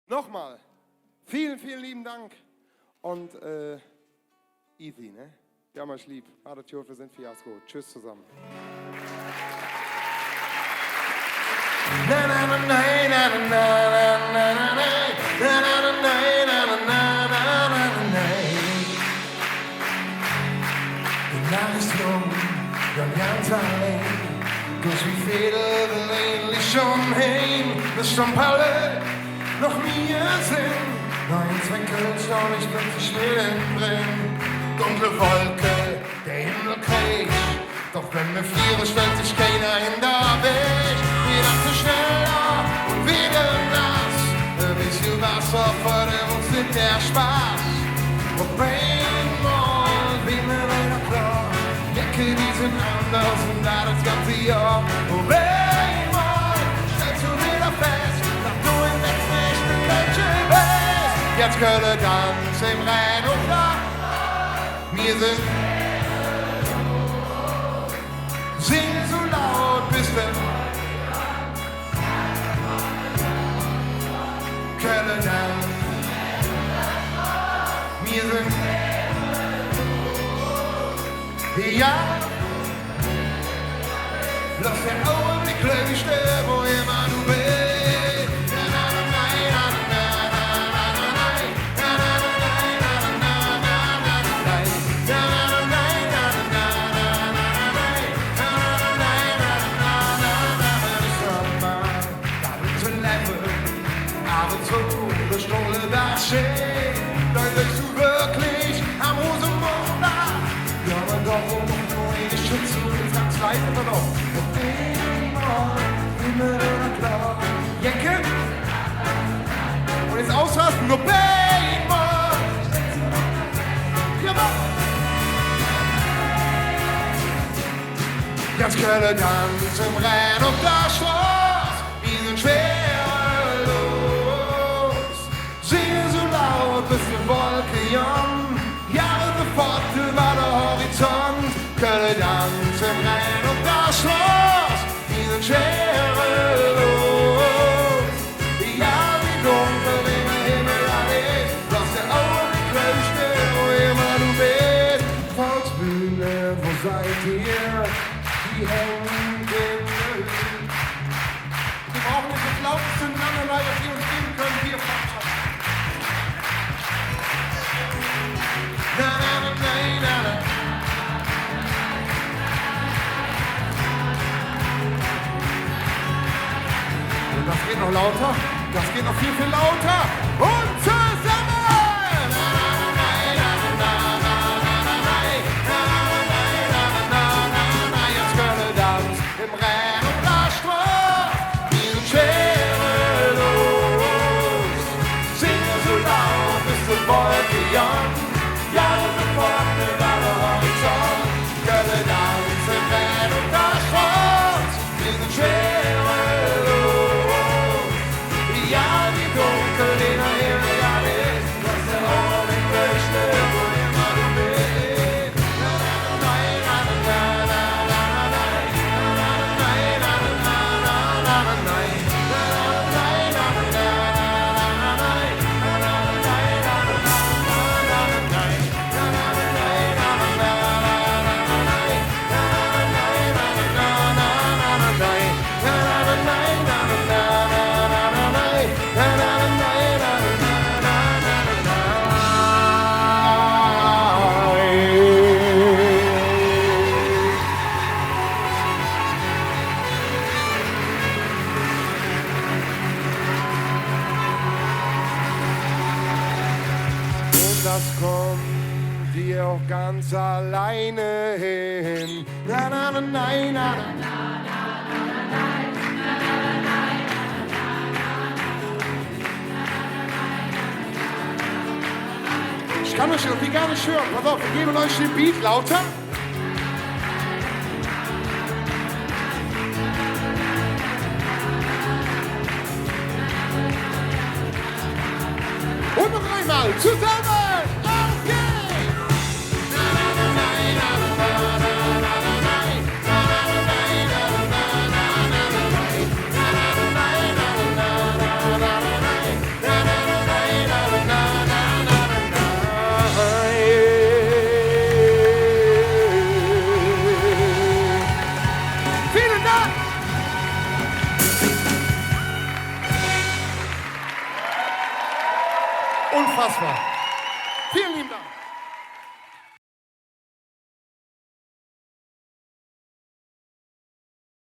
Nochmal, vielen, vielen lieben Dank und easy, ne? Wir haben euch lieb. Wir sind Fiasko. Tschüss zusammen. Dan ganz alleen, dus wie verder alleen schon heen. Das schon Palle, noch nie Sinn. Nein, Zwinkel, schau nicht plötzlich mittendrin. Dunkle Wolke, der Himmel kriegt. Doch wenn wir fliegen, stellt sich keiner in der Weg. Wieder zu schneller und wieder nass. Ein bisschen Wasser vor dem uns nicht der Spaß. Und einmal wie mir wieder klar. Jacke, die sind anders und da das ganze Jahr. Und einmal stellst du wieder fest, dass du im Netz nicht mit Menschen bist. Jetzt können ganz im Rein und da. Wir sind sing so laut bis wir können dann. Wir sind ja, lass der Augenblick leuchten, wo immer du bist. Dann legst du wirklich am Rosenmond nach. Ja, aber doch, ich schütze uns ganz leid immer noch. Und immer klar. Jacke. Und jetzt ausrasten, nur Baymann. Ja, jetzt können ganz im Rennen auf der Straße. Wir sind schwerelos. Singen so laut, bis die Wolke jammern. Jahre bevor über der Horizont. Können ganz im Rennen auf der Straße. Wir sind schwerelos. Ja, wie dunkel im Himmel alles. Lass der Augenblick leuchten, wo immer du bist. Volksbühne, wo seid ihr? Die hängen in der Höhe. Wir brauchen nicht das lauteste zueinander, dass wir uns geben können, wir Vater. Na, na, na, na, na, na. Und das geht noch lauter, das geht noch viel, viel lauter. Und zusammen! Ganz alleine hin. Na na na na na na. Ich kann euch irgendwie gar nicht hören. Pass auf, wir geben euch den Beat lauter. Und noch einmal zusammen. Na Unfassbar. Vielen lieben Dank.